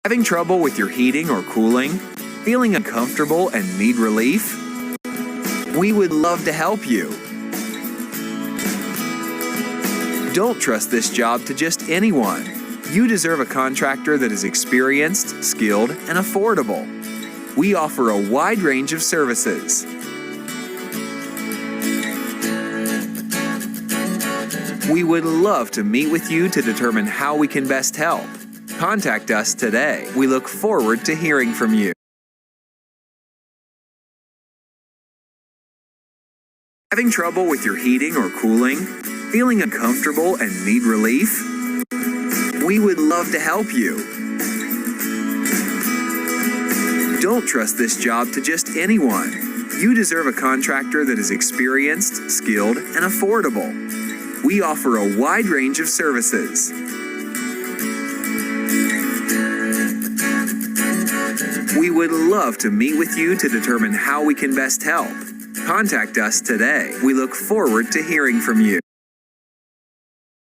Having trouble with your heating or cooling? Feeling uncomfortable and need relief? We would love to help you. Don't trust this job to just anyone. You deserve a contractor that is experienced, skilled, and affordable. We offer a wide range of services. We would love to meet with you to determine how we can best help. Contact us today. We look forward to hearing from you. Having trouble with your heating or cooling? Feeling uncomfortable and need relief? We would love to help you. Don't trust this job to just anyone. You deserve a contractor that is experienced, skilled, and affordable. We offer a wide range of services. We would love to meet with you to determine how we can best help. Contact us today. We look forward to hearing from you.